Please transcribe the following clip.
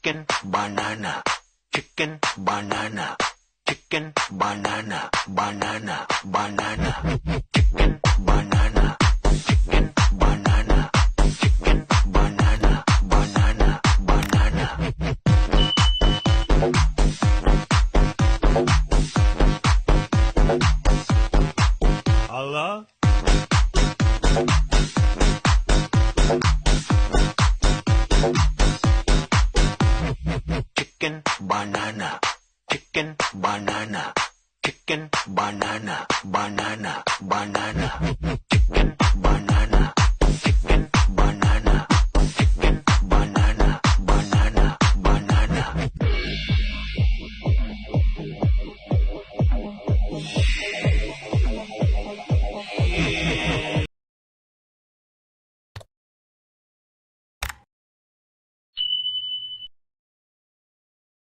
chicken banana, chicken banana, chicken banana, banana, banana, chicken banana, chicken banana, chicken banana, banana, banana. Allah. Chicken banana, chicken banana, chicken banana, banana, banana, chicken